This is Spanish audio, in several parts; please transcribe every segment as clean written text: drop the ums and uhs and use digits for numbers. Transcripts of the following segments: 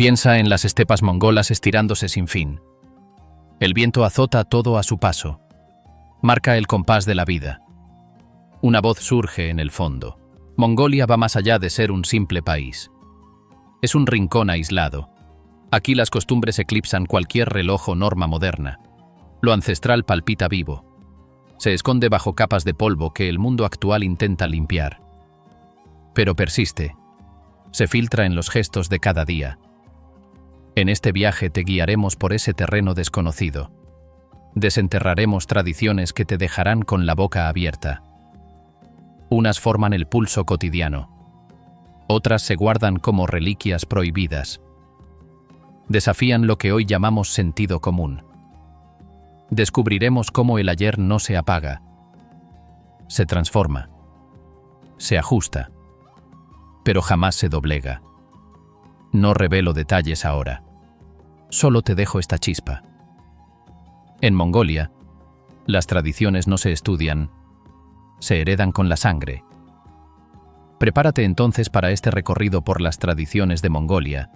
Piensa en las estepas mongolas estirándose sin fin. El viento azota todo a su paso. Marca el compás de la vida. Una voz surge en el fondo. Mongolia va más allá de ser un simple país. Es un rincón aislado. Aquí las costumbres eclipsan cualquier reloj o norma moderna. Lo ancestral palpita vivo. Se esconde bajo capas de polvo que el mundo actual intenta limpiar. Pero persiste. Se filtra en los gestos de cada día. En este viaje te guiaremos por ese terreno desconocido. Desenterraremos tradiciones que te dejarán con la boca abierta. Unas forman el pulso cotidiano. Otras se guardan como reliquias prohibidas. Desafían lo que hoy llamamos sentido común. Descubriremos cómo el ayer no se apaga. Se transforma. Se ajusta. Pero jamás se doblega. No revelo detalles ahora. Solo te dejo esta chispa. En Mongolia, las tradiciones no se estudian, se heredan con la sangre. Prepárate entonces para este recorrido por las tradiciones de Mongolia.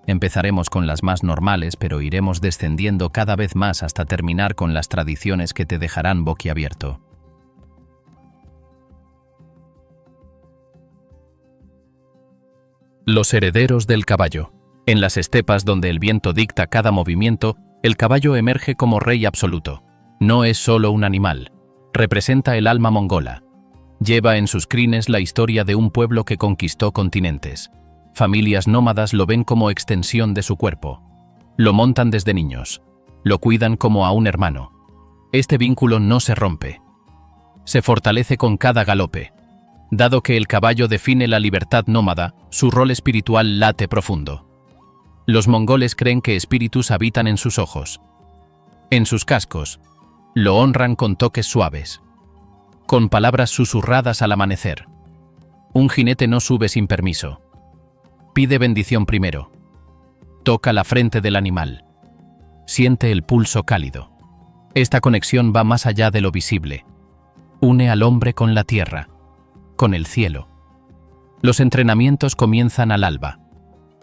Empezaremos con las más normales, pero iremos descendiendo cada vez más hasta terminar con las tradiciones que te dejarán boquiabierto. Los herederos del caballo. En las estepas donde el viento dicta cada movimiento, el caballo emerge como rey absoluto. No es solo un animal. Representa el alma mongola. Lleva en sus crines la historia de un pueblo que conquistó continentes. Familias nómadas lo ven como extensión de su cuerpo. Lo montan desde niños. Lo cuidan como a un hermano. Este vínculo no se rompe. Se fortalece con cada galope. Dado que el caballo define la libertad nómada, su rol espiritual late profundo. Los mongoles creen que espíritus habitan en sus ojos. En sus cascos. Lo honran con toques suaves. Con palabras susurradas al amanecer. Un jinete no sube sin permiso. Pide bendición primero. Toca la frente del animal. Siente el pulso cálido. Esta conexión va más allá de lo visible. Une al hombre con la tierra, con el cielo. Los entrenamientos comienzan al alba.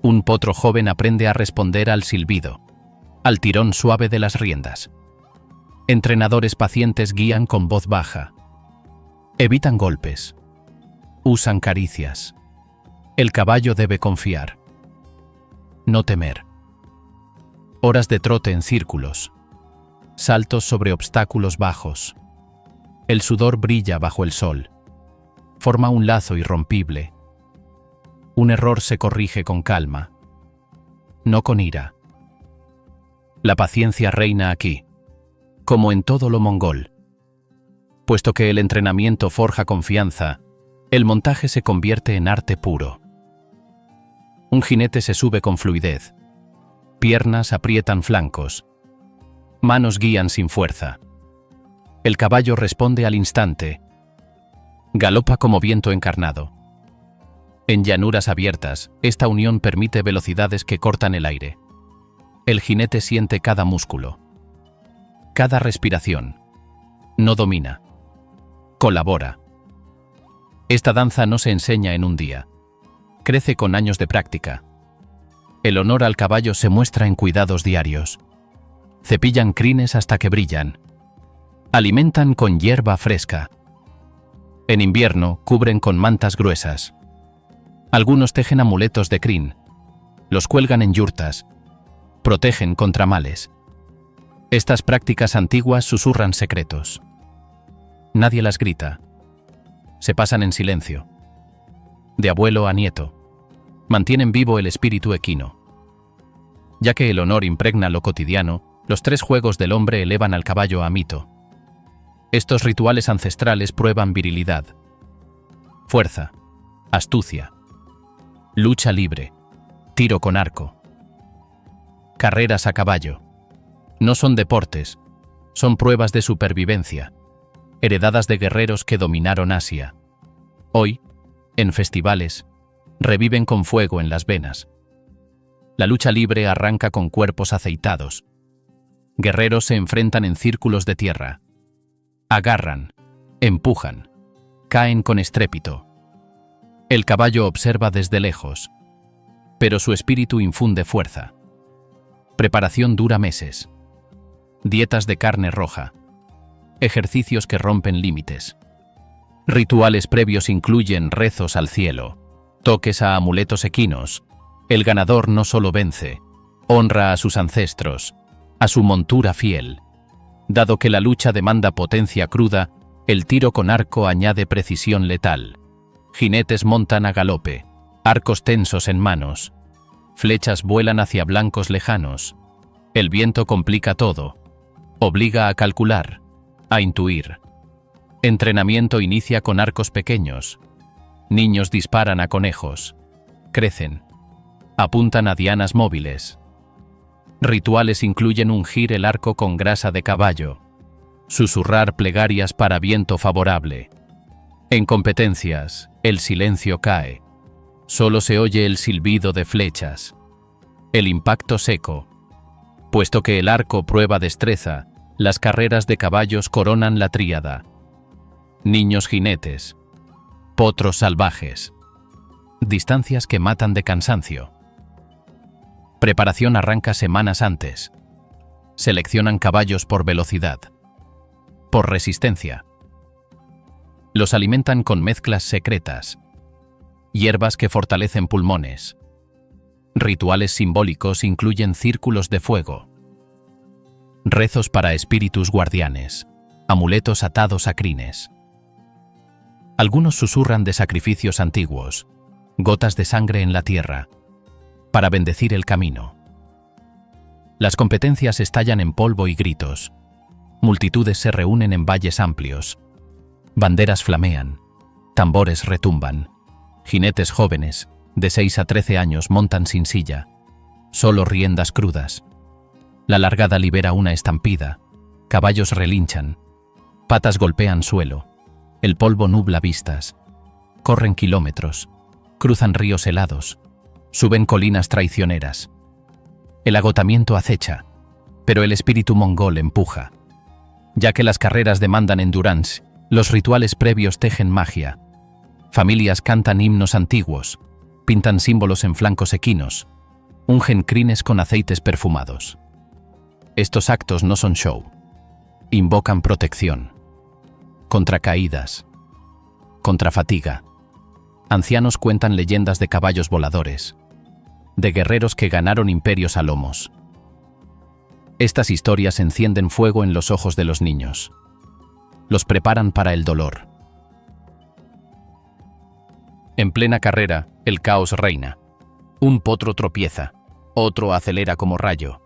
Un potro joven aprende a responder al silbido, al tirón suave de las riendas. Entrenadores pacientes guían con voz baja. Evitan golpes. Usan caricias. El caballo debe confiar. No temer. Horas de trote en círculos. Saltos sobre obstáculos bajos. El sudor brilla bajo el sol. Forma un lazo irrompible. Un error se corrige con calma. No con ira. La paciencia reina aquí, como en todo lo mongol. Puesto que el entrenamiento forja confianza, el montaje se convierte en arte puro. Un jinete se sube con fluidez. Piernas aprietan flancos. Manos guían sin fuerza. El caballo responde al instante. Galopa como viento encarnado. En llanuras abiertas, esta unión permite velocidades que cortan el aire. El jinete siente cada músculo. Cada respiración. No domina. Colabora. Esta danza no se enseña en un día. Crece con años de práctica. El honor al caballo se muestra en cuidados diarios. Cepillan crines hasta que brillan. Alimentan con hierba fresca. En invierno, cubren con mantas gruesas. Algunos tejen amuletos de crin. Los cuelgan en yurtas. Protegen contra males. Estas prácticas antiguas susurran secretos. Nadie las grita. Se pasan en silencio. De abuelo a nieto. Mantienen vivo el espíritu equino. Ya que el honor impregna lo cotidiano, los 3 juegos del hombre elevan al caballo a mito. Estos rituales ancestrales prueban virilidad, fuerza, astucia, lucha libre, tiro con arco. Carreras a caballo. No son deportes, son pruebas de supervivencia, heredadas de guerreros que dominaron Asia. Hoy, en festivales, reviven con fuego en las venas. La lucha libre arranca con cuerpos aceitados. Guerreros se enfrentan en círculos de tierra. Agarran, empujan, caen con estrépito. El caballo observa desde lejos. pero su espíritu infunde fuerza. Preparación dura meses. Dietas de carne roja. Ejercicios que rompen límites. Rituales previos incluyen rezos al cielo, toques a amuletos equinos. El ganador no solo vence, honra a sus ancestros, a su montura fiel. Dado que la lucha demanda potencia cruda, el tiro con arco añade precisión letal. Jinetes montan a galope, arcos tensos en manos. Flechas vuelan hacia blancos lejanos. El viento complica todo. Obliga a calcular, a intuir. Entrenamiento inicia con arcos pequeños. Niños disparan a conejos. Crecen. Apuntan a dianas móviles. Rituales incluyen ungir el arco con grasa de caballo. Susurrar plegarias para viento favorable. En competencias, el silencio cae. Solo se oye el silbido de flechas. El impacto seco. Puesto que el arco prueba destreza, las carreras de caballos coronan la tríada. Niños jinetes. Potros salvajes. Distancias que matan de cansancio. Preparación arranca semanas antes. Seleccionan caballos por velocidad. Por resistencia. Los alimentan con mezclas secretas. Hierbas que fortalecen pulmones. Rituales simbólicos incluyen círculos de fuego. Rezos para espíritus guardianes. Amuletos atados a crines. Algunos susurran de sacrificios antiguos. Gotas de sangre en la tierra. Para bendecir el camino. Las competencias estallan en polvo y gritos. Multitudes se reúnen en valles amplios. Banderas flamean. Tambores retumban. Jinetes jóvenes, de 6 a 13 años, montan sin silla. Solo riendas crudas. La largada libera una estampida. Caballos relinchan. Patas golpean suelo. El polvo nubla vistas. Corren kilómetros. Cruzan ríos helados. Suben colinas traicioneras. El agotamiento acecha, pero el espíritu mongol empuja. Ya que las carreras demandan endurance, los rituales previos tejen magia. Familias cantan himnos antiguos, pintan símbolos en flancos equinos, ungen crines con aceites perfumados. Estos actos no son show. Invocan protección. Contra caídas. Contra fatiga. Ancianos cuentan leyendas de caballos voladores, de guerreros que ganaron imperios a lomos. Estas historias encienden fuego en los ojos de los niños. Los preparan para el dolor. En plena carrera, el caos reina. Un potro tropieza, otro acelera como rayo.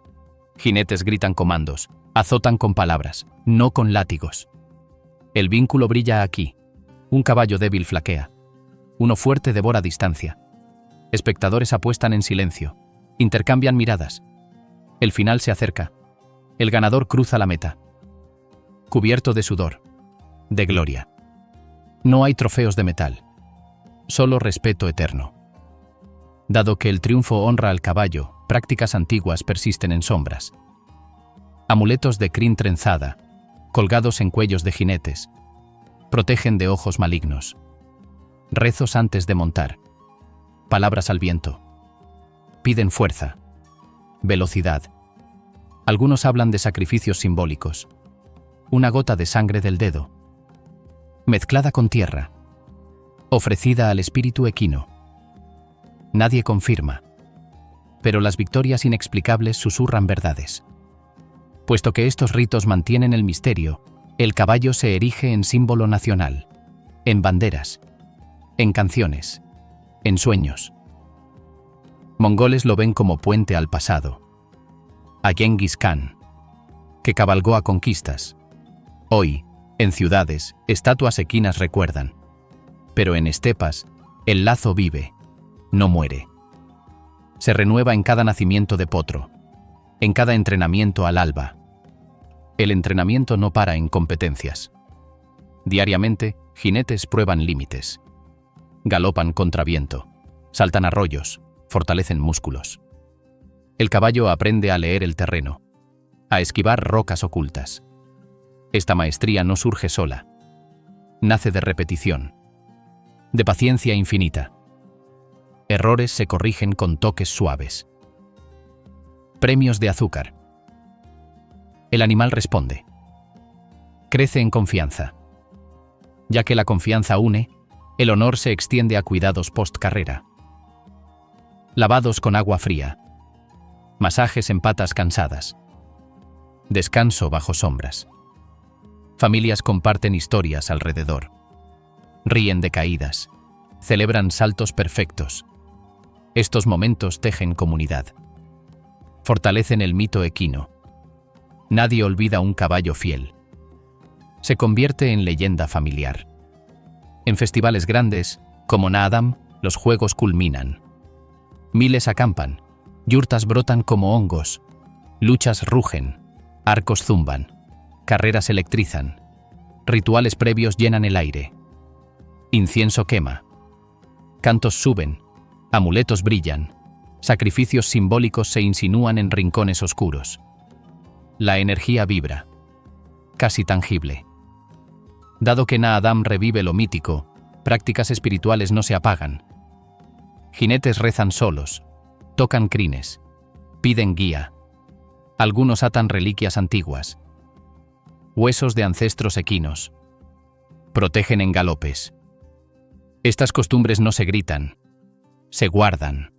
Jinetes gritan comandos, azotan con palabras, no con látigos. El vínculo brilla aquí. Un caballo débil flaquea. Uno fuerte devora distancia. Espectadores apuestan en silencio. Intercambian miradas. El final se acerca. El ganador cruza la meta. Cubierto de sudor. De gloria. No hay trofeos de metal. Solo respeto eterno. Dado que el triunfo honra al caballo, prácticas antiguas persisten en sombras. Amuletos de crin trenzada, colgados en cuellos de jinetes, protegen de ojos malignos. Rezos antes de montar. Palabras al viento. Piden fuerza. Velocidad. Algunos hablan de sacrificios simbólicos. Una gota de sangre del dedo. Mezclada con tierra. Ofrecida al espíritu equino. Nadie confirma. Pero las victorias inexplicables susurran verdades. Puesto que estos ritos mantienen el misterio, el caballo se erige en símbolo nacional. En banderas. En canciones. En sueños. Mongoles lo ven como puente al pasado. A Genghis Khan, que cabalgó a conquistas. Hoy, en ciudades, estatuas equinas recuerdan. Pero en estepas, el lazo vive, no muere. Se renueva en cada nacimiento de potro, en cada entrenamiento al alba. El entrenamiento no para en competencias. Diariamente, jinetes prueban límites. Galopan contra viento, saltan arroyos, fortalecen músculos. El caballo aprende a leer el terreno, a esquivar rocas ocultas. Esta maestría no surge sola. Nace de repetición, de paciencia infinita. Errores se corrigen con toques suaves. Premios de azúcar. El animal responde. Crece en confianza. Ya que la confianza une, el honor se extiende a cuidados post-carrera. Lavados con agua fría. Masajes en patas cansadas. Descanso bajo sombras. Familias comparten historias alrededor. Ríen de caídas. Celebran saltos perfectos. Estos momentos tejen comunidad. Fortalecen el mito equino. Nadie olvida un caballo fiel. Se convierte en leyenda familiar. En festivales grandes, como Naadam, los juegos culminan. Miles acampan, yurtas brotan como hongos, luchas rugen, arcos zumban, carreras electrizan, rituales previos llenan el aire. Incienso quema. Cantos suben, amuletos brillan, sacrificios simbólicos se insinúan en rincones oscuros. La energía vibra, casi tangible. Dado que Naadam revive lo mítico, prácticas espirituales no se apagan. Jinetes rezan solos, tocan crines, piden guía. Algunos atan reliquias antiguas. Huesos de ancestros equinos. Protegen en galopes. Estas costumbres no se gritan, se guardan.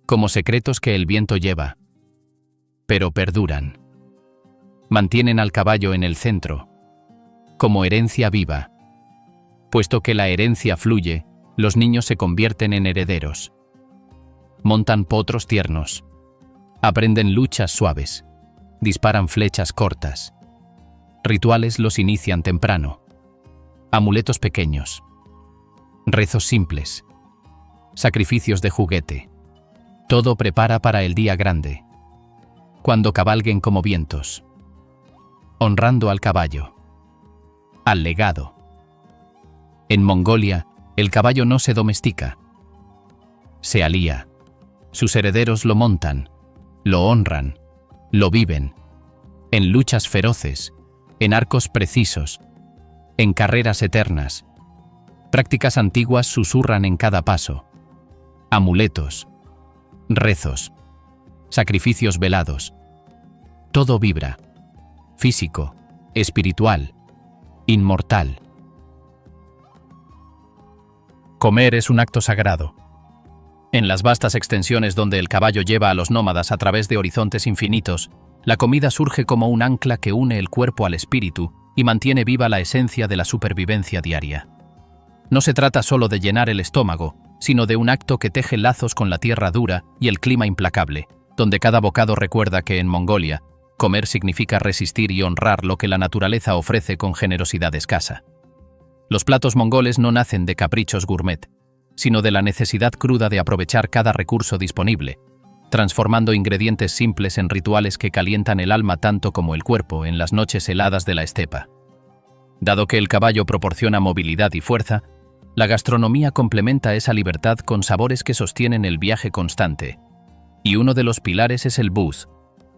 Como secretos que el viento lleva. Pero perduran. Mantienen al caballo en el centro, como herencia viva. Puesto que la herencia fluye, los niños se convierten en herederos. Montan potros tiernos. Aprenden luchas suaves. Disparan flechas cortas. Rituales los inician temprano. Amuletos pequeños. Rezos simples. Sacrificios de juguete. Todo prepara para el día grande. Cuando cabalguen como vientos. Honrando al caballo. Al legado. En Mongolia, el caballo no se domestica. Se alía. Sus herederos lo montan, lo honran, lo viven. En luchas feroces, en arcos precisos, en carreras eternas. Prácticas antiguas susurran en cada paso. Amuletos, rezos, sacrificios velados. Todo vibra. Físico, espiritual, inmortal. Comer es un acto sagrado. En las vastas extensiones donde el caballo lleva a los nómadas a través de horizontes infinitos, la comida surge como un ancla que une el cuerpo al espíritu y mantiene viva la esencia de la supervivencia diaria. No se trata solo de llenar el estómago, sino de un acto que teje lazos con la tierra dura y el clima implacable, donde cada bocado recuerda que en Mongolia, comer significa resistir y honrar lo que la naturaleza ofrece con generosidad escasa. Los platos mongoles no nacen de caprichos gourmet, sino de la necesidad cruda de aprovechar cada recurso disponible, transformando ingredientes simples en rituales que calientan el alma tanto como el cuerpo en las noches heladas de la estepa. Dado que el caballo proporciona movilidad y fuerza, la gastronomía complementa esa libertad con sabores que sostienen el viaje constante. Y uno de los pilares es el buz,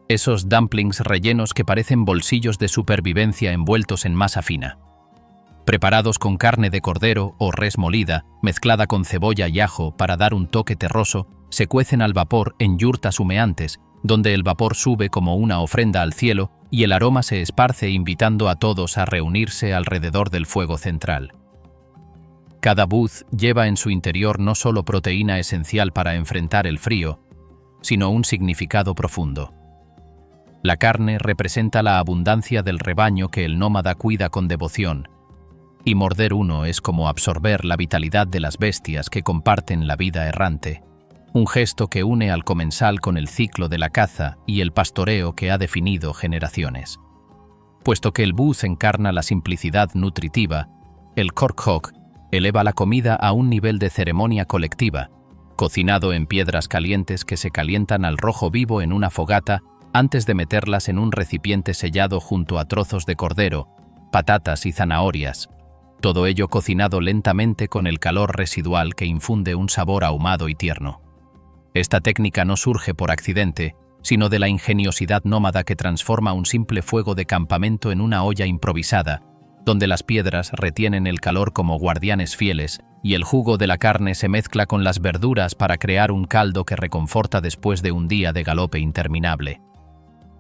esos dumplings rellenos que parecen bolsillos de supervivencia envueltos en masa fina. Preparados con carne de cordero o res molida, mezclada con cebolla y ajo para dar un toque terroso, se cuecen al vapor en yurtas humeantes, donde el vapor sube como una ofrenda al cielo y el aroma se esparce invitando a todos a reunirse alrededor del fuego central. Cada buz lleva en su interior no solo proteína esencial para enfrentar el frío, sino un significado profundo. La carne representa la abundancia del rebaño que el nómada cuida con devoción, y morder uno es como absorber la vitalidad de las bestias que comparten la vida errante, un gesto que une al comensal con el ciclo de la caza y el pastoreo que ha definido generaciones. Puesto que el buz encarna la simplicidad nutritiva, el korkhok eleva la comida a un nivel de ceremonia colectiva, cocinado en piedras calientes que se calientan al rojo vivo en una fogata antes de meterlas en un recipiente sellado junto a trozos de cordero, patatas y zanahorias, todo ello cocinado lentamente con el calor residual que infunde un sabor ahumado y tierno. Esta técnica no surge por accidente, sino de la ingeniosidad nómada que transforma un simple fuego de campamento en una olla improvisada, donde las piedras retienen el calor como guardianes fieles y el jugo de la carne se mezcla con las verduras para crear un caldo que reconforta después de un día de galope interminable.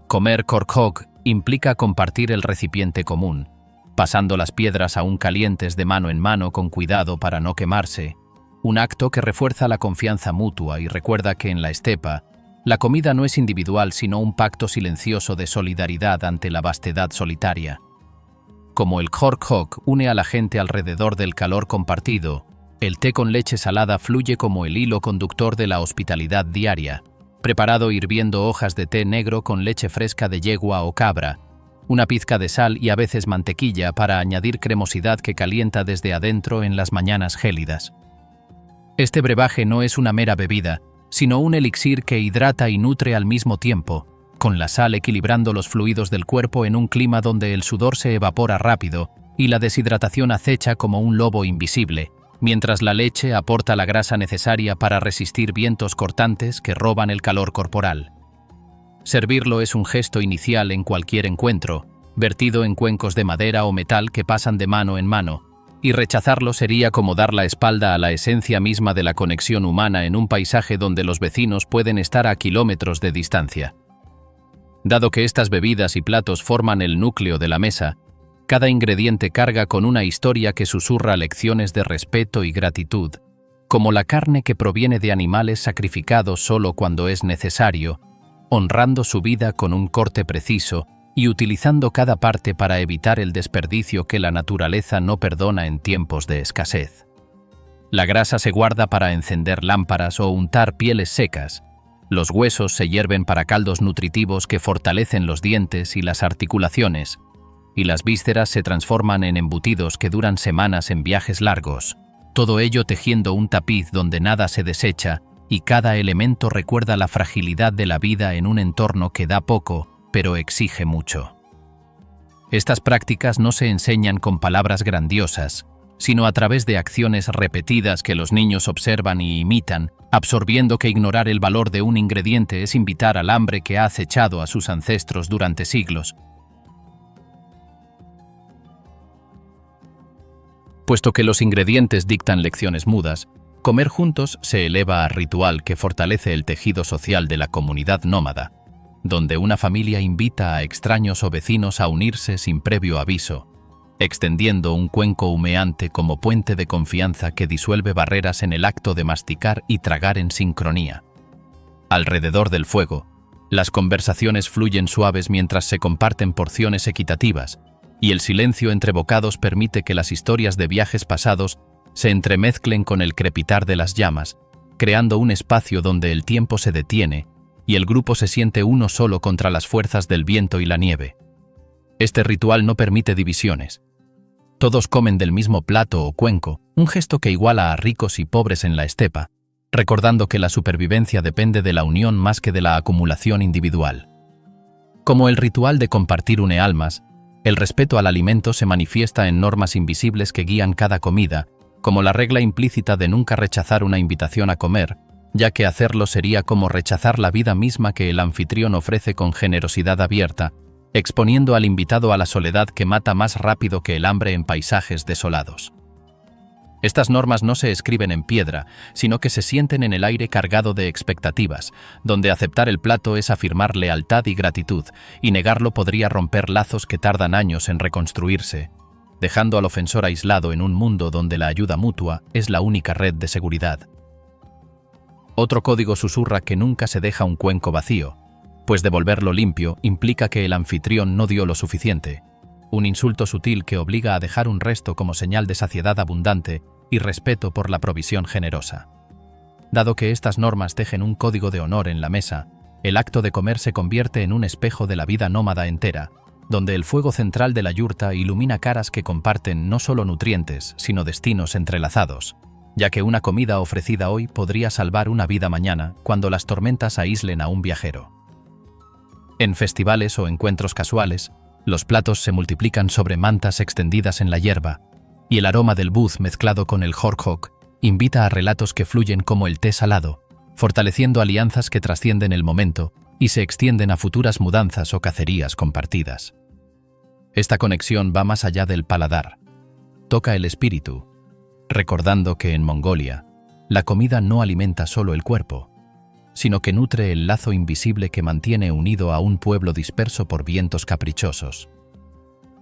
Comer korkhog implica compartir el recipiente común, pasando las piedras aún calientes de mano en mano con cuidado para no quemarse, un acto que refuerza la confianza mutua y recuerda que en la estepa, la comida no es individual sino un pacto silencioso de solidaridad ante la vastedad solitaria. Como el korkhog une a la gente alrededor del calor compartido, el té con leche salada fluye como el hilo conductor de la hospitalidad diaria, preparado hirviendo hojas de té negro con leche fresca de yegua o cabra, una pizca de sal y a veces mantequilla para añadir cremosidad que calienta desde adentro en las mañanas gélidas. Este brebaje no es una mera bebida, sino un elixir que hidrata y nutre al mismo tiempo, con la sal equilibrando los fluidos del cuerpo en un clima donde el sudor se evapora rápido y la deshidratación acecha como un lobo invisible, mientras la leche aporta la grasa necesaria para resistir vientos cortantes que roban el calor corporal. Servirlo es un gesto inicial en cualquier encuentro, vertido en cuencos de madera o metal que pasan de mano en mano, y rechazarlo sería como dar la espalda a la esencia misma de la conexión humana en un paisaje donde los vecinos pueden estar a kilómetros de distancia. Dado que estas bebidas y platos forman el núcleo de la mesa, cada ingrediente carga con una historia que susurra lecciones de respeto y gratitud, como la carne que proviene de animales sacrificados solo cuando es necesario, honrando su vida con un corte preciso y utilizando cada parte para evitar el desperdicio que la naturaleza no perdona en tiempos de escasez. La grasa se guarda para encender lámparas o untar pieles secas. Los huesos se hierven para caldos nutritivos que fortalecen los dientes y las articulaciones, y las vísceras se transforman en embutidos que duran semanas en viajes largos, todo ello tejiendo un tapiz donde nada se desecha y cada elemento recuerda la fragilidad de la vida en un entorno que da poco, pero exige mucho. Estas prácticas no se enseñan con palabras grandiosas, sino a través de acciones repetidas que los niños observan y imitan, absorbiendo que ignorar el valor de un ingrediente es invitar al hambre que ha acechado a sus ancestros durante siglos. Puesto que los ingredientes dictan lecciones mudas, comer juntos se eleva a ritual que fortalece el tejido social de la comunidad nómada, donde una familia invita a extraños o vecinos a unirse sin previo aviso, extendiendo un cuenco humeante como puente de confianza que disuelve barreras en el acto de masticar y tragar en sincronía. Alrededor del fuego, las conversaciones fluyen suaves mientras se comparten porciones equitativas, y el silencio entre bocados permite que las historias de viajes pasados se entremezclen con el crepitar de las llamas, creando un espacio donde el tiempo se detiene y el grupo se siente uno solo contra las fuerzas del viento y la nieve. Este ritual no permite divisiones. Todos comen del mismo plato o cuenco, un gesto que iguala a ricos y pobres en la estepa, recordando que la supervivencia depende de la unión más que de la acumulación individual. Como el ritual de compartir une almas, el respeto al alimento se manifiesta en normas invisibles que guían cada comida, como la regla implícita de nunca rechazar una invitación a comer, ya que hacerlo sería como rechazar la vida misma que el anfitrión ofrece con generosidad abierta, exponiendo al invitado a la soledad que mata más rápido que el hambre en paisajes desolados. Estas normas no se escriben en piedra, sino que se sienten en el aire cargado de expectativas, donde aceptar el plato es afirmar lealtad y gratitud, y negarlo podría romper lazos que tardan años en reconstruirse, dejando al ofensor aislado en un mundo donde la ayuda mutua es la única red de seguridad. Otro código susurra que nunca se deja un cuenco vacío, pues devolverlo limpio implica que el anfitrión no dio lo suficiente, un insulto sutil que obliga a dejar un resto como señal de saciedad abundante y respeto por la provisión generosa. Dado que estas normas tejen un código de honor en la mesa, el acto de comer se convierte en un espejo de la vida nómada entera, donde el fuego central de la yurta ilumina caras que comparten no solo nutrientes, sino destinos entrelazados, ya que una comida ofrecida hoy podría salvar una vida mañana cuando las tormentas aíslen a un viajero. En festivales o encuentros casuales, los platos se multiplican sobre mantas extendidas en la hierba, y el aroma del buz mezclado con el korkhog invita a relatos que fluyen como el té salado, fortaleciendo alianzas que trascienden el momento y se extienden a futuras mudanzas o cacerías compartidas. Esta conexión va más allá del paladar. Toca el espíritu, recordando que en Mongolia, la comida no alimenta solo el cuerpo, sino que nutre el lazo invisible que mantiene unido a un pueblo disperso por vientos caprichosos.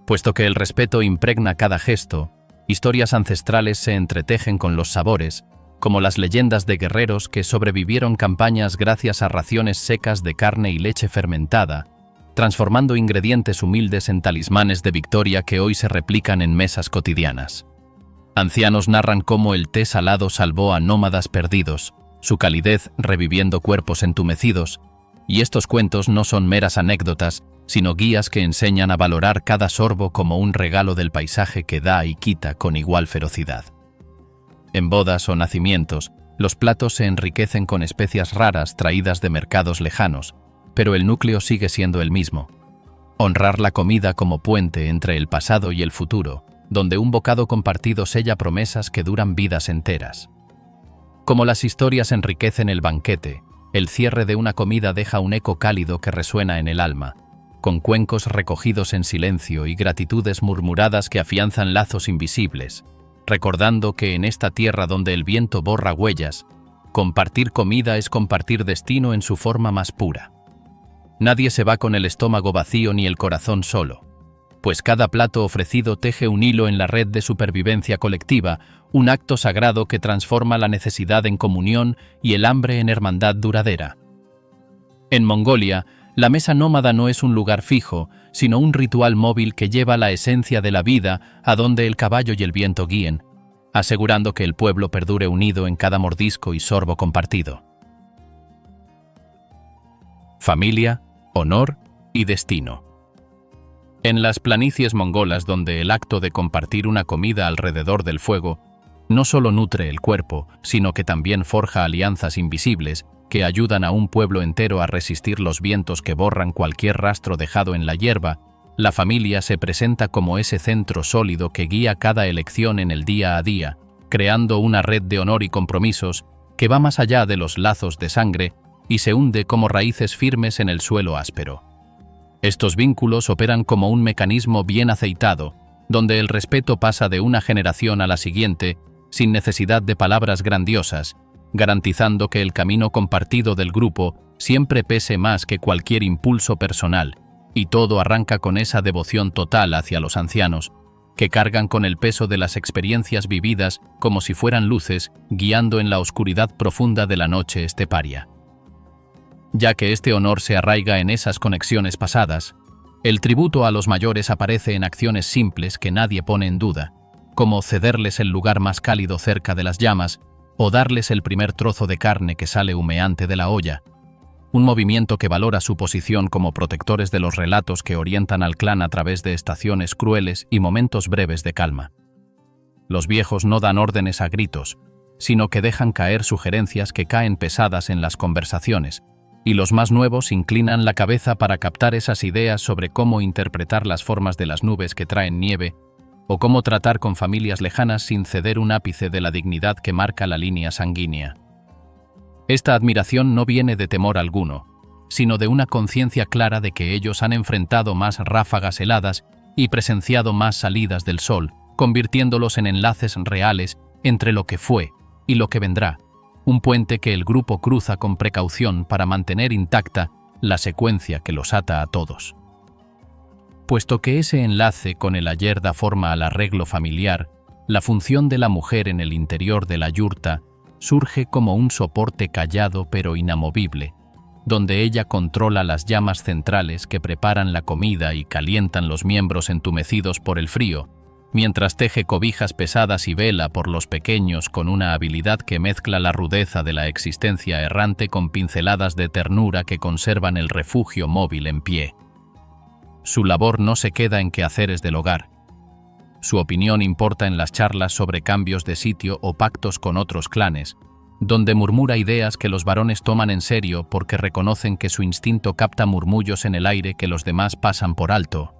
Puesto que el respeto impregna cada gesto, historias ancestrales se entretejen con los sabores, como las leyendas de guerreros que sobrevivieron campañas gracias a raciones secas de carne y leche fermentada, transformando ingredientes humildes en talismanes de victoria que hoy se replican en mesas cotidianas. Ancianos narran cómo el té salado salvó a nómadas perdidos, su calidez reviviendo cuerpos entumecidos, y estos cuentos no son meras anécdotas, sino guías que enseñan a valorar cada sorbo como un regalo del paisaje que da y quita con igual ferocidad. En bodas o nacimientos, los platos se enriquecen con especias raras traídas de mercados lejanos, pero el núcleo sigue siendo el mismo. Honrar la comida como puente entre el pasado y el futuro, donde un bocado compartido sella promesas que duran vidas enteras. Como las historias enriquecen el banquete, el cierre de una comida deja un eco cálido que resuena en el alma, con cuencos recogidos en silencio y gratitudes murmuradas que afianzan lazos invisibles, recordando que en esta tierra donde el viento borra huellas, compartir comida es compartir destino en su forma más pura. Nadie se va con el estómago vacío ni el corazón solo, pues cada plato ofrecido teje un hilo en la red de supervivencia colectiva, un acto sagrado que transforma la necesidad en comunión y el hambre en hermandad duradera. En Mongolia, la mesa nómada no es un lugar fijo, sino un ritual móvil que lleva la esencia de la vida a donde el caballo y el viento guíen, asegurando que el pueblo perdure unido en cada mordisco y sorbo compartido. Familia, honor y destino. En las planicies mongolas, donde el acto de compartir una comida alrededor del fuego no solo nutre el cuerpo, sino que también forja alianzas invisibles que ayudan a un pueblo entero a resistir los vientos que borran cualquier rastro dejado en la hierba, la familia se presenta como ese centro sólido que guía cada elección en el día a día, creando una red de honor y compromisos que va más allá de los lazos de sangre y se hunde como raíces firmes en el suelo áspero. Estos vínculos operan como un mecanismo bien aceitado, donde el respeto pasa de una generación a la siguiente sin necesidad de palabras grandiosas, garantizando que el camino compartido del grupo siempre pese más que cualquier impulso personal, y todo arranca con esa devoción total hacia los ancianos, que cargan con el peso de las experiencias vividas como si fueran luces, guiando en la oscuridad profunda de la noche esteparia. Ya que este honor se arraiga en esas conexiones pasadas, el tributo a los mayores aparece en acciones simples que nadie pone en duda, como cederles el lugar más cálido cerca de las llamas o darles el primer trozo de carne que sale humeante de la olla, un movimiento que valora su posición como protectores de los relatos que orientan al clan a través de estaciones crueles y momentos breves de calma. Los viejos no dan órdenes a gritos, sino que dejan caer sugerencias que caen pesadas en las conversaciones, y los más nuevos inclinan la cabeza para captar esas ideas sobre cómo interpretar las formas de las nubes que traen nieve o cómo tratar con familias lejanas sin ceder un ápice de la dignidad que marca la línea sanguínea. Esta admiración no viene de temor alguno, sino de una conciencia clara de que ellos han enfrentado más ráfagas heladas y presenciado más salidas del sol, convirtiéndolos en enlaces reales entre lo que fue y lo que vendrá, un puente que el grupo cruza con precaución para mantener intacta la secuencia que los ata a todos. Puesto que ese enlace con el ayer da forma al arreglo familiar, la función de la mujer en el interior de la yurta surge como un soporte callado pero inamovible, donde ella controla las llamas centrales que preparan la comida y calientan los miembros entumecidos por el frío, mientras teje cobijas pesadas y vela por los pequeños con una habilidad que mezcla la rudeza de la existencia errante con pinceladas de ternura que conservan el refugio móvil en pie. Su labor no se queda en quehaceres del hogar. Su opinión importa en las charlas sobre cambios de sitio o pactos con otros clanes, donde murmura ideas que los varones toman en serio porque reconocen que su instinto capta murmullos en el aire que los demás pasan por alto.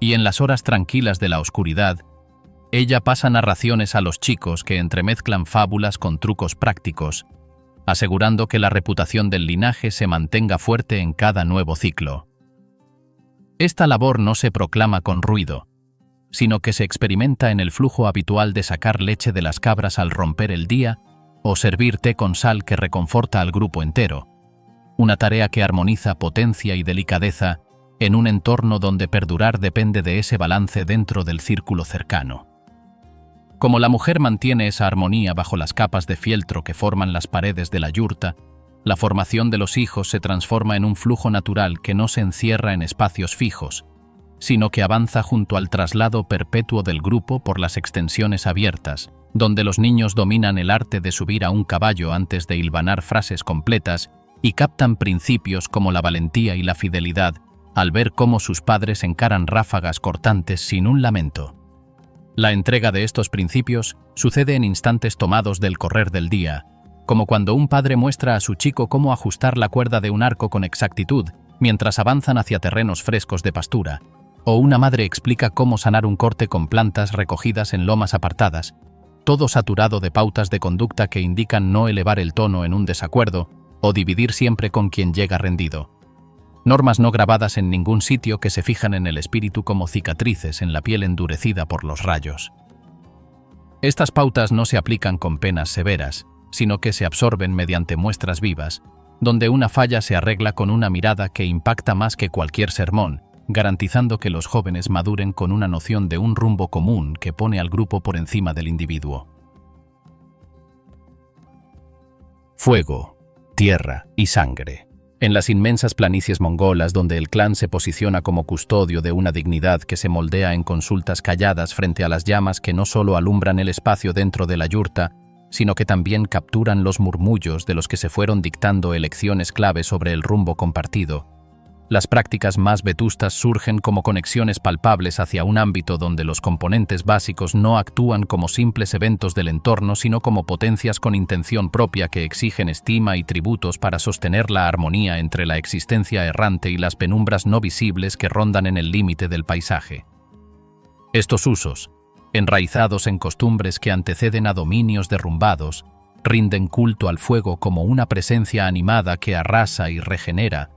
Y en las horas tranquilas de la oscuridad, ella pasa narraciones a los chicos que entremezclan fábulas con trucos prácticos, asegurando que la reputación del linaje se mantenga fuerte en cada nuevo ciclo. Esta labor no se proclama con ruido, sino que se experimenta en el flujo habitual de sacar leche de las cabras al romper el día o servir té con sal que reconforta al grupo entero, una tarea que armoniza potencia y delicadeza en un entorno donde perdurar depende de ese balance dentro del círculo cercano. Como la mujer mantiene esa armonía bajo las capas de fieltro que forman las paredes de la yurta, la formación de los hijos se transforma en un flujo natural que no se encierra en espacios fijos, sino que avanza junto al traslado perpetuo del grupo por las extensiones abiertas, donde los niños dominan el arte de subir a un caballo antes de hilvanar frases completas y captan principios como la valentía y la fidelidad al ver cómo sus padres encaran ráfagas cortantes sin un lamento. La entrega de estos principios sucede en instantes tomados del correr del día, como cuando un padre muestra a su chico cómo ajustar la cuerda de un arco con exactitud mientras avanzan hacia terrenos frescos de pastura, o una madre explica cómo sanar un corte con plantas recogidas en lomas apartadas, todo saturado de pautas de conducta que indican no elevar el tono en un desacuerdo o dividir siempre con quien llega rendido. Normas no grabadas en ningún sitio que se fijan en el espíritu como cicatrices en la piel endurecida por los rayos. Estas pautas no se aplican con penas severas, sino que se absorben mediante muestras vivas, donde una falla se arregla con una mirada que impacta más que cualquier sermón, garantizando que los jóvenes maduren con una noción de un rumbo común que pone al grupo por encima del individuo. Fuego, tierra y sangre. En las inmensas planicies mongolas donde el clan se posiciona como custodio de una dignidad que se moldea en consultas calladas frente a las llamas que no solo alumbran el espacio dentro de la yurta, sino que también capturan los murmullos de los que se fueron dictando elecciones clave sobre el rumbo compartido. Las prácticas más vetustas surgen como conexiones palpables hacia un ámbito donde los componentes básicos no actúan como simples eventos del entorno, sino como potencias con intención propia que exigen estima y tributos para sostener la armonía entre la existencia errante y las penumbras no visibles que rondan en el límite del paisaje. Estos usos, enraizados en costumbres que anteceden a dominios derrumbados, rinden culto al fuego como una presencia animada que arrasa y regenera,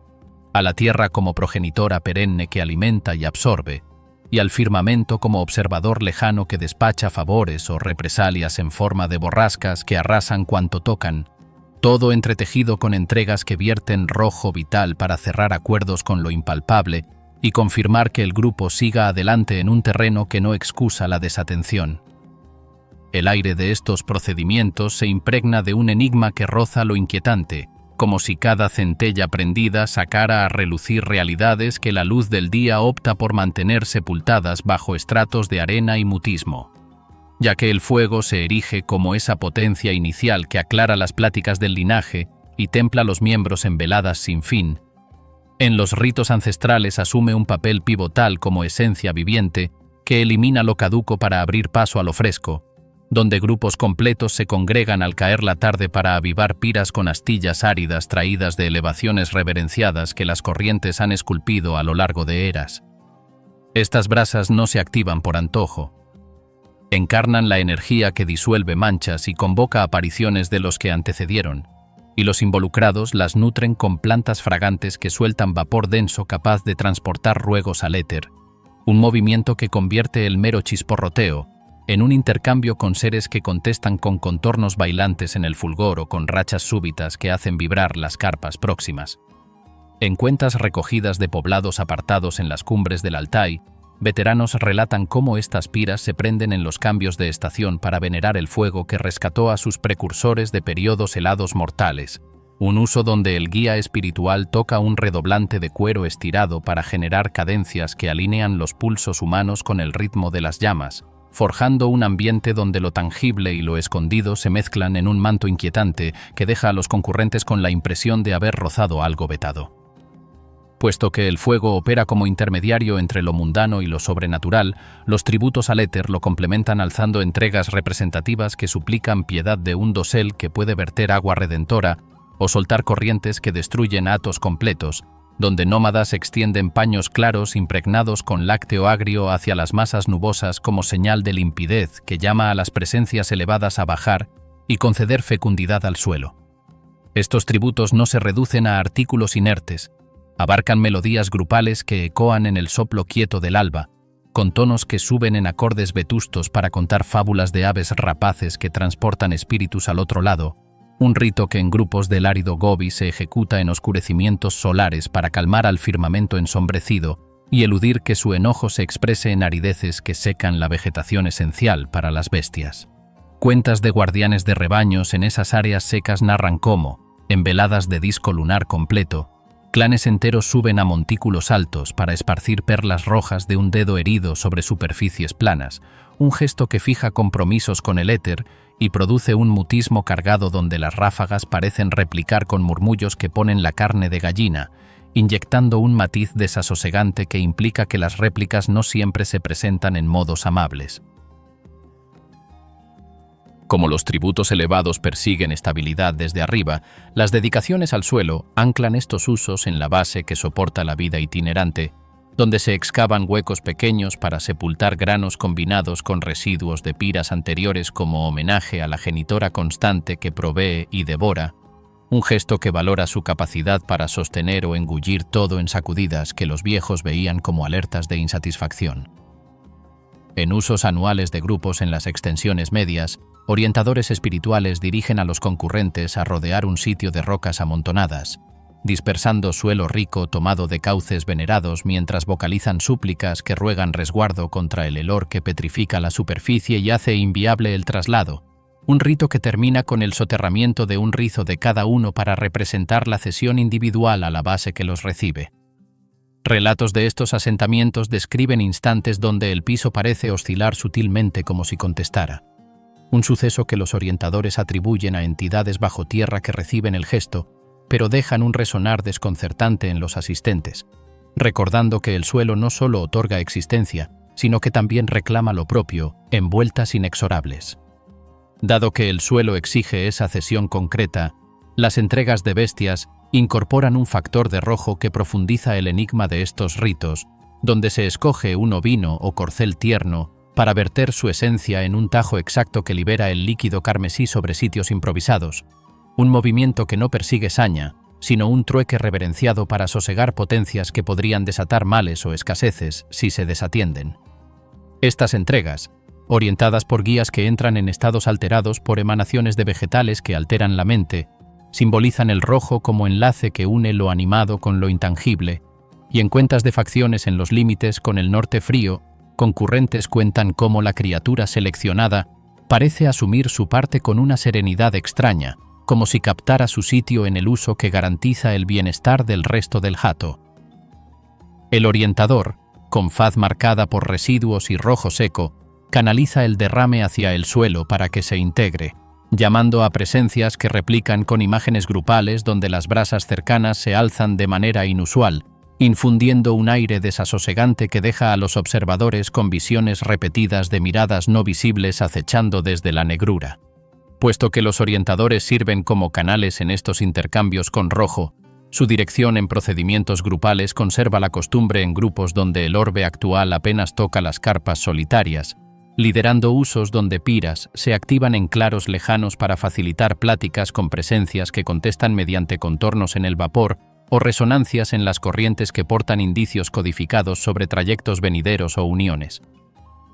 a la tierra como progenitora perenne que alimenta y absorbe, y al firmamento como observador lejano que despacha favores o represalias en forma de borrascas que arrasan cuanto tocan, todo entretejido con entregas que vierten rojo vital para cerrar acuerdos con lo impalpable y confirmar que el grupo siga adelante en un terreno que no excusa la desatención. El aire de estos procedimientos se impregna de un enigma que roza lo inquietante, como si cada centella prendida sacara a relucir realidades que la luz del día opta por mantener sepultadas bajo estratos de arena y mutismo, ya que el fuego se erige como esa potencia inicial que aclara las pláticas del linaje y templa los miembros en veladas sin fin. En los ritos ancestrales asume un papel pivotal como esencia viviente que elimina lo caduco para abrir paso a lo fresco, donde grupos completos se congregan al caer la tarde para avivar piras con astillas áridas traídas de elevaciones reverenciadas que las corrientes han esculpido a lo largo de eras. Estas brasas no se activan por antojo. Encarnan la energía que disuelve manchas y convoca apariciones de los que antecedieron, y los involucrados las nutren con plantas fragantes que sueltan vapor denso capaz de transportar ruegos al éter, un movimiento que convierte el mero chisporroteo en un intercambio con seres que contestan con contornos bailantes en el fulgor o con rachas súbitas que hacen vibrar las carpas próximas. En cuentas recogidas de poblados apartados en las cumbres del Altai, veteranos relatan cómo estas piras se prenden en los cambios de estación para venerar el fuego que rescató a sus precursores de periodos helados mortales, un uso donde el guía espiritual toca un redoblante de cuero estirado para generar cadencias que alinean los pulsos humanos con el ritmo de las llamas, forjando un ambiente donde lo tangible y lo escondido se mezclan en un manto inquietante que deja a los concurrentes con la impresión de haber rozado algo vetado. Puesto que el fuego opera como intermediario entre lo mundano y lo sobrenatural, los tributos al éter lo complementan alzando entregas representativas que suplican piedad de un dosel que puede verter agua redentora o soltar corrientes que destruyen hatos completos, donde nómadas extienden paños claros impregnados con lácteo agrio hacia las masas nubosas como señal de limpidez que llama a las presencias elevadas a bajar y conceder fecundidad al suelo. Estos tributos no se reducen a artículos inertes, Abarcan melodías grupales que ecoan en el soplo quieto del alba, con tonos que suben en acordes vetustos para contar fábulas de aves rapaces que transportan espíritus al otro lado, un rito que en grupos del árido Gobi se ejecuta en oscurecimientos solares para calmar al firmamento ensombrecido y eludir que su enojo se exprese en arideces que secan la vegetación esencial para las bestias. Cuentas de guardianes de rebaños en esas áreas secas narran cómo, en veladas de disco lunar completo, clanes enteros suben a montículos altos para esparcir perlas rojas de un dedo herido sobre superficies planas, un gesto que fija compromisos con el éter y produce un mutismo cargado donde las ráfagas parecen replicar con murmullos que ponen la carne de gallina, inyectando un matiz desasosegante que implica que las réplicas no siempre se presentan en modos amables. Como los tributos elevados persiguen estabilidad desde arriba, las dedicaciones al suelo anclan estos usos en la base que soporta la vida itinerante, donde se excavan huecos pequeños para sepultar granos combinados con residuos de piras anteriores como homenaje a la genitora constante que provee y devora, un gesto que valora su capacidad para sostener o engullir todo en sacudidas que los viejos veían como alertas de insatisfacción. En usos anuales de grupos en las extensiones medias, orientadores espirituales dirigen a los concurrentes a rodear un sitio de rocas amontonadas, dispersando suelo rico tomado de cauces venerados mientras vocalizan súplicas que ruegan resguardo contra el helor que petrifica la superficie y hace inviable el traslado, un rito que termina con el soterramiento de un rizo de cada uno para representar la cesión individual a la base que los recibe. Relatos de estos asentamientos describen instantes donde el piso parece oscilar sutilmente como si contestara. Un suceso que los orientadores atribuyen a entidades bajo tierra que reciben el gesto, pero dejan un resonar desconcertante en los asistentes, recordando que el suelo no solo otorga existencia, sino que también reclama lo propio, en vueltas inexorables. Dado que el suelo exige esa cesión concreta, las entregas de bestias incorporan un factor de rojo que profundiza el enigma de estos ritos, donde se escoge un ovino o corcel tierno para verter su esencia en un tajo exacto que libera el líquido carmesí sobre sitios improvisados, un movimiento que no persigue saña, sino un trueque reverenciado para sosegar potencias que podrían desatar males o escaseces si se desatienden. Estas entregas, orientadas por guías que entran en estados alterados por emanaciones de vegetales que alteran la mente, simbolizan el rojo como enlace que une lo animado con lo intangible, y en cuentas de facciones en los límites con el norte frío, concurrentes cuentan cómo la criatura seleccionada parece asumir su parte con una serenidad extraña, como si captara su sitio en el uso que garantiza el bienestar del resto del hato. El orientador, con faz marcada por residuos y rojo seco, canaliza el derrame hacia el suelo para que se integre, llamando a presencias que replican con imágenes grupales donde las brasas cercanas se alzan de manera inusual, infundiendo un aire desasosegante que deja a los observadores con visiones repetidas de miradas no visibles acechando desde la negrura. Puesto que los orientadores sirven como canales en estos intercambios con rojo, su dirección en procedimientos grupales conserva la costumbre en grupos donde el orbe actual apenas toca las carpas solitarias, liderando usos donde piras se activan en claros lejanos para facilitar pláticas con presencias que contestan mediante contornos en el vapor o resonancias en las corrientes que portan indicios codificados sobre trayectos venideros o uniones.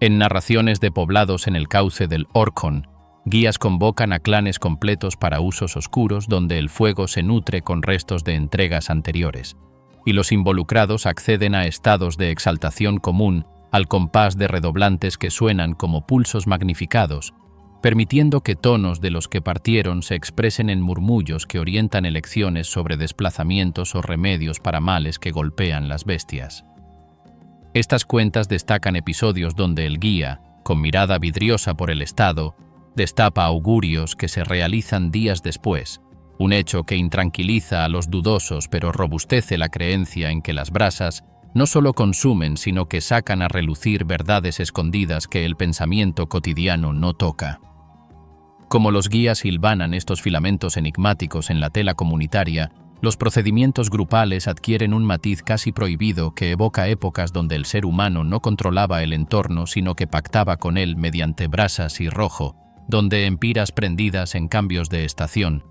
En narraciones de poblados en el cauce del Orkhon, guías convocan a clanes completos para usos oscuros donde el fuego se nutre con restos de entregas anteriores, y los involucrados acceden a estados de exaltación común al compás de redoblantes que suenan como pulsos magnificados, permitiendo que tonos de los que partieron se expresen en murmullos que orientan elecciones sobre desplazamientos o remedios para males que golpean las bestias. Estas cuentas destacan episodios donde el guía, con mirada vidriosa por el estado, destapa augurios que se realizan días después, un hecho que intranquiliza a los dudosos pero robustece la creencia en que las brasas no solo consumen sino que sacan a relucir verdades escondidas que el pensamiento cotidiano no toca. Como los guías hilvanan estos filamentos enigmáticos en la tela comunitaria, los procedimientos grupales adquieren un matiz casi prohibido que evoca épocas donde el ser humano no controlaba el entorno sino que pactaba con él mediante brasas y rojo, donde en piras prendidas en cambios de estación,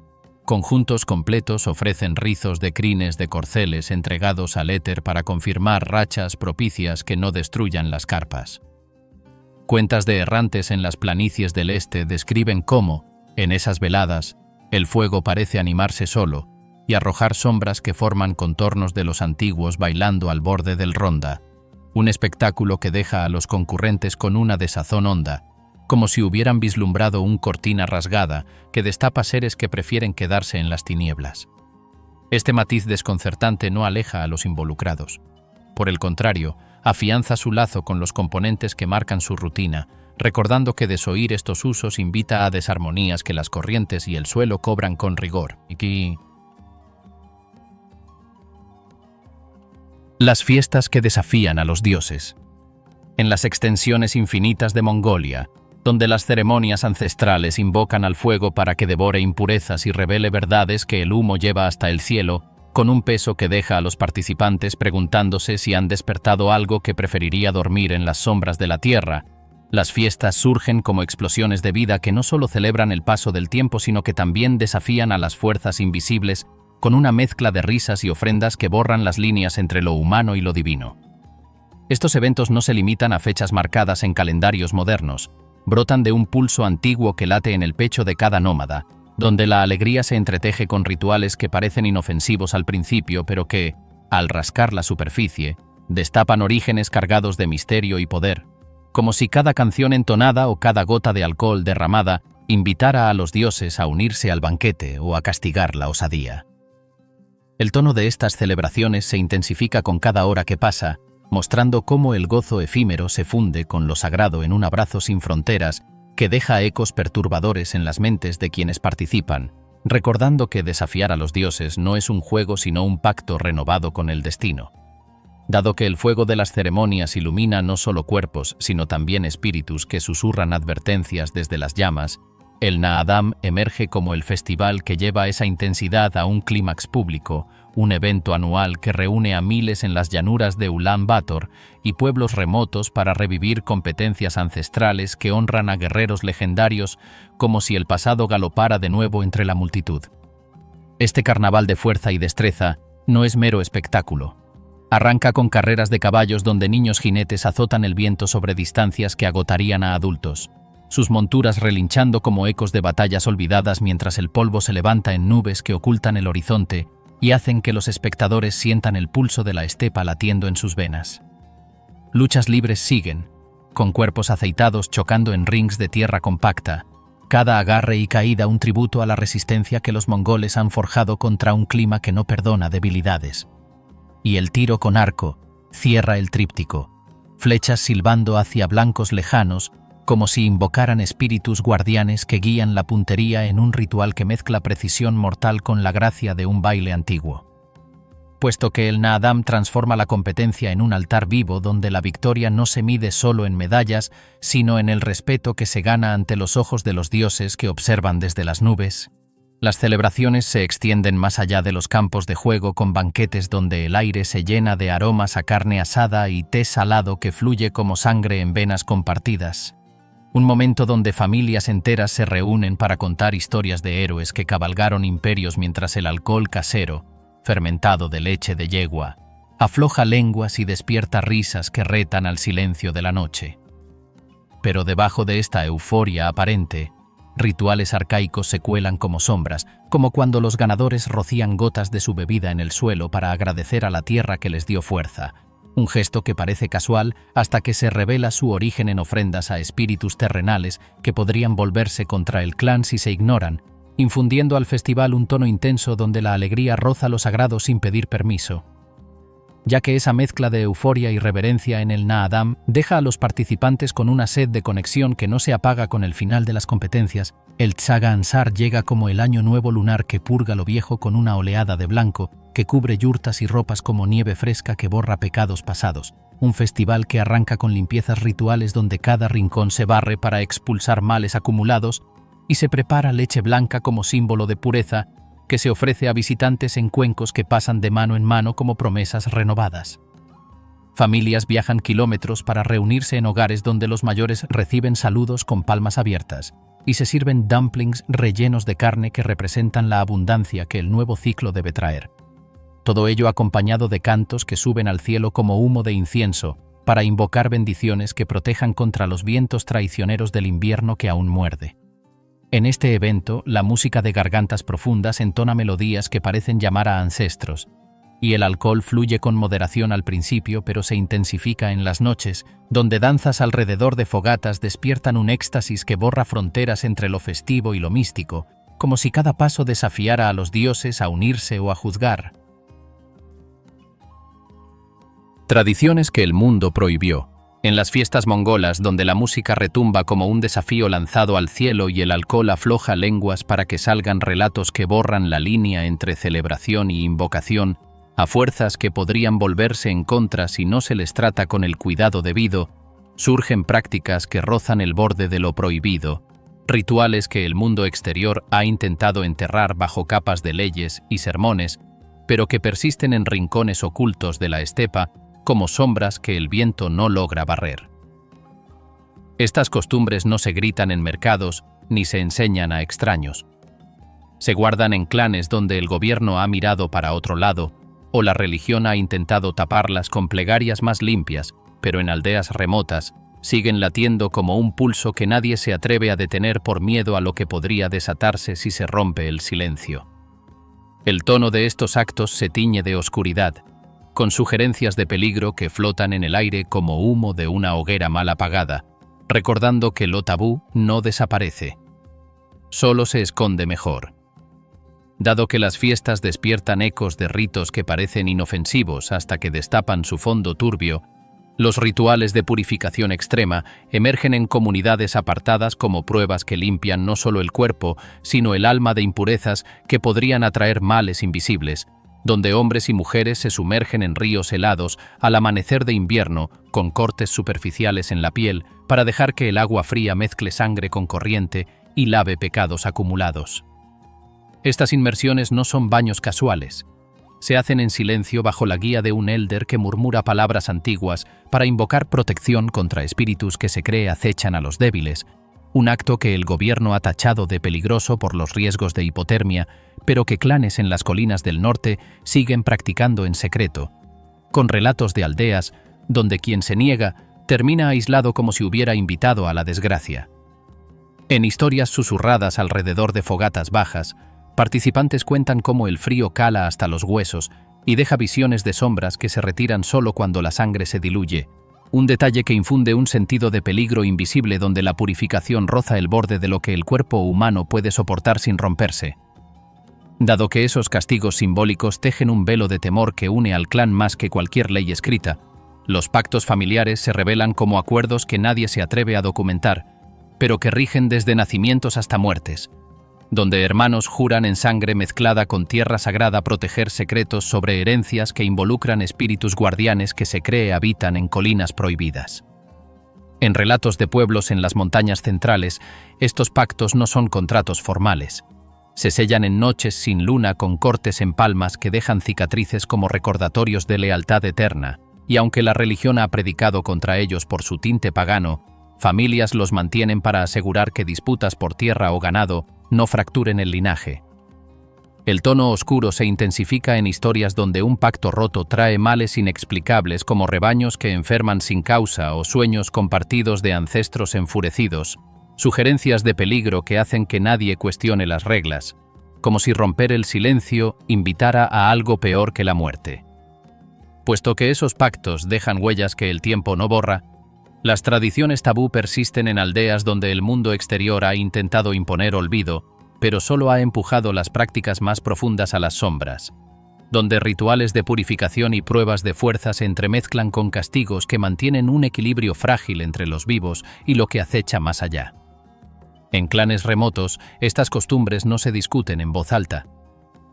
Conjuntos completos ofrecen rizos de crines de corceles entregados al éter para confirmar rachas propicias que no destruyan las carpas. Cuentas de errantes en las planicies del este describen cómo, en esas veladas, el fuego parece animarse solo y arrojar sombras que forman contornos de los antiguos bailando al borde del Ronda, un espectáculo que deja a los concurrentes con una desazón honda, como si hubieran vislumbrado un cortina rasgada que destapa seres que prefieren quedarse en las tinieblas. Este matiz desconcertante no aleja a los involucrados. Por el contrario, afianza su lazo con los componentes que marcan su rutina, recordando que desoír estos usos invita a desarmonías que las corrientes y el suelo cobran con rigor. Las fiestas que desafían a los dioses. En las extensiones infinitas de Mongolia, donde las ceremonias ancestrales invocan al fuego para que devore impurezas y revele verdades que el humo lleva hasta el cielo, con un peso que deja a los participantes preguntándose si han despertado algo que preferiría dormir en las sombras de la tierra, las fiestas surgen como explosiones de vida que no solo celebran el paso del tiempo, sino que también desafían a las fuerzas invisibles con una mezcla de risas y ofrendas que borran las líneas entre lo humano y lo divino. Estos eventos no se limitan a fechas marcadas en calendarios modernos, brotan de un pulso antiguo que late en el pecho de cada nómada, donde la alegría se entreteje con rituales que parecen inofensivos al principio, pero que, al rascar la superficie, destapan orígenes cargados de misterio y poder, como si cada canción entonada o cada gota de alcohol derramada invitara a los dioses a unirse al banquete o a castigar la osadía. El tono de estas celebraciones se intensifica con cada hora que pasa, mostrando cómo el gozo efímero se funde con lo sagrado en un abrazo sin fronteras que deja ecos perturbadores en las mentes de quienes participan, recordando que desafiar a los dioses no es un juego sino un pacto renovado con el destino. Dado que el fuego de las ceremonias ilumina no solo cuerpos, sino también espíritus que susurran advertencias desde las llamas, el Naadam emerge como el festival que lleva esa intensidad a un clímax público, un evento anual que reúne a miles en las llanuras de Ulan Bator y pueblos remotos para revivir competencias ancestrales que honran a guerreros legendarios como si el pasado galopara de nuevo entre la multitud. Este carnaval de fuerza y destreza no es mero espectáculo. Arranca con carreras de caballos donde niños jinetes azotan el viento sobre distancias que agotarían a adultos, sus monturas relinchando como ecos de batallas olvidadas mientras el polvo se levanta en nubes que ocultan el horizonte y hacen que los espectadores sientan el pulso de la estepa latiendo en sus venas. Luchas libres siguen, con cuerpos aceitados chocando en rings de tierra compacta, cada agarre y caída un tributo a la resistencia que los mongoles han forjado contra un clima que no perdona debilidades. Y el tiro con arco cierra el tríptico, flechas silbando hacia blancos lejanos, como si invocaran espíritus guardianes que guían la puntería en un ritual que mezcla precisión mortal con la gracia de un baile antiguo. Puesto que el Naadam transforma la competencia en un altar vivo donde la victoria no se mide solo en medallas, sino en el respeto que se gana ante los ojos de los dioses que observan desde las nubes, las celebraciones se extienden más allá de los campos de juego con banquetes donde el aire se llena de aromas a carne asada y té salado que fluye como sangre en venas compartidas. Un momento donde familias enteras se reúnen para contar historias de héroes que cabalgaron imperios mientras el alcohol casero, fermentado de leche de yegua, afloja lenguas y despierta risas que retan al silencio de la noche. Pero debajo de esta euforia aparente, rituales arcaicos se cuelan como sombras, como cuando los ganadores rocían gotas de su bebida en el suelo para agradecer a la tierra que les dio fuerza, un gesto que parece casual hasta que se revela su origen en ofrendas a espíritus terrenales que podrían volverse contra el clan si se ignoran, infundiendo al festival un tono intenso donde la alegría roza lo sagrado sin pedir permiso. Ya que esa mezcla de euforia y reverencia en el Naadam deja a los participantes con una sed de conexión que no se apaga con el final de las competencias, el Tsaga Ansar llega como el año nuevo lunar que purga lo viejo con una oleada de blanco que cubre yurtas y ropas como nieve fresca que borra pecados pasados, un festival que arranca con limpiezas rituales donde cada rincón se barre para expulsar males acumulados y se prepara leche blanca como símbolo de pureza que se ofrece a visitantes en cuencos que pasan de mano en mano como promesas renovadas. Familias viajan kilómetros para reunirse en hogares donde los mayores reciben saludos con palmas abiertas y se sirven dumplings rellenos de carne que representan la abundancia que el nuevo ciclo debe traer. Todo ello acompañado de cantos que suben al cielo como humo de incienso para invocar bendiciones que protejan contra los vientos traicioneros del invierno que aún muerde. En este evento, la música de gargantas profundas entona melodías que parecen llamar a ancestros, y el alcohol fluye con moderación al principio, pero se intensifica en las noches, donde danzas alrededor de fogatas despiertan un éxtasis que borra fronteras entre lo festivo y lo místico, como si cada paso desafiara a los dioses a unirse o a juzgar. Tradiciones que el mundo prohibió. En las fiestas mongolas, donde la música retumba como un desafío lanzado al cielo y el alcohol afloja lenguas para que salgan relatos que borran la línea entre celebración y invocación, a fuerzas que podrían volverse en contra si no se les trata con el cuidado debido, surgen prácticas que rozan el borde de lo prohibido, rituales que el mundo exterior ha intentado enterrar bajo capas de leyes y sermones, pero que persisten en rincones ocultos de la estepa como sombras que el viento no logra barrer. Estas costumbres no se gritan en mercados ni se enseñan a extraños. Se guardan en clanes donde el gobierno ha mirado para otro lado o la religión ha intentado taparlas con plegarias más limpias, pero en aldeas remotas siguen latiendo como un pulso que nadie se atreve a detener por miedo a lo que podría desatarse si se rompe el silencio. El tono de estos actos se tiñe de oscuridad, con sugerencias de peligro que flotan en el aire como humo de una hoguera mal apagada, recordando que lo tabú no desaparece, solo se esconde mejor. Dado que las fiestas despiertan ecos de ritos que parecen inofensivos hasta que destapan su fondo turbio, los rituales de purificación extrema emergen en comunidades apartadas como pruebas que limpian no solo el cuerpo, sino el alma de impurezas que podrían atraer males invisibles, donde hombres y mujeres se sumergen en ríos helados al amanecer de invierno con cortes superficiales en la piel para dejar que el agua fría mezcle sangre con corriente y lave pecados acumulados. Estas inmersiones no son baños casuales. Se hacen en silencio bajo la guía de un elder que murmura palabras antiguas para invocar protección contra espíritus que se cree acechan a los débiles, un acto que el gobierno ha tachado de peligroso por los riesgos de hipotermia, pero que clanes en las colinas del norte siguen practicando en secreto, con relatos de aldeas donde quien se niega termina aislado como si hubiera invitado a la desgracia. En historias susurradas alrededor de fogatas bajas, participantes cuentan cómo el frío cala hasta los huesos y deja visiones de sombras que se retiran solo cuando la sangre se diluye, un detalle que infunde un sentido de peligro invisible donde la purificación roza el borde de lo que el cuerpo humano puede soportar sin romperse. Dado que esos castigos simbólicos tejen un velo de temor que une al clan más que cualquier ley escrita, los pactos familiares se revelan como acuerdos que nadie se atreve a documentar, pero que rigen desde nacimientos hasta muertes, donde hermanos juran en sangre mezclada con tierra sagrada proteger secretos sobre herencias que involucran espíritus guardianes que se cree habitan en colinas prohibidas. En relatos de pueblos en las montañas centrales, estos pactos no son contratos formales. Se sellan en noches sin luna con cortes en palmas que dejan cicatrices como recordatorios de lealtad eterna, y aunque la religión ha predicado contra ellos por su tinte pagano, familias los mantienen para asegurar que disputas por tierra o ganado no fracturen el linaje. El tono oscuro se intensifica en historias donde un pacto roto trae males inexplicables como rebaños que enferman sin causa o sueños compartidos de ancestros enfurecidos, sugerencias de peligro que hacen que nadie cuestione las reglas, como si romper el silencio invitara a algo peor que la muerte. Puesto que esos pactos dejan huellas que el tiempo no borra, las tradiciones tabú persisten en aldeas donde el mundo exterior ha intentado imponer olvido, pero solo ha empujado las prácticas más profundas a las sombras, donde rituales de purificación y pruebas de fuerza se entremezclan con castigos que mantienen un equilibrio frágil entre los vivos y lo que acecha más allá. En clanes remotos, estas costumbres no se discuten en voz alta.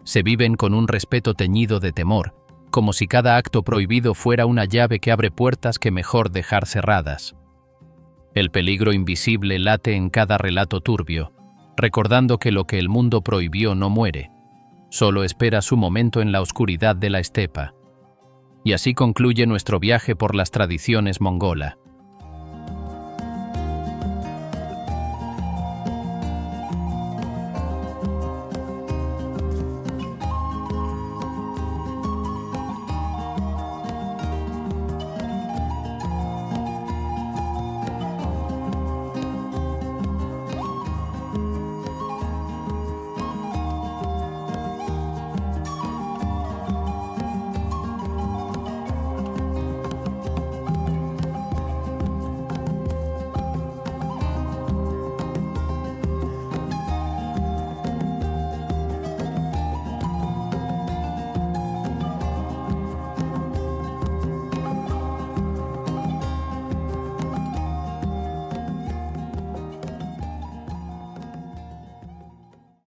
Se viven con un respeto teñido de temor, como si cada acto prohibido fuera una llave que abre puertas que mejor dejar cerradas. El peligro invisible late en cada relato turbio, recordando que lo que el mundo prohibió no muere, solo espera su momento en la oscuridad de la estepa. Y así concluye nuestro viaje por las tradiciones mongola.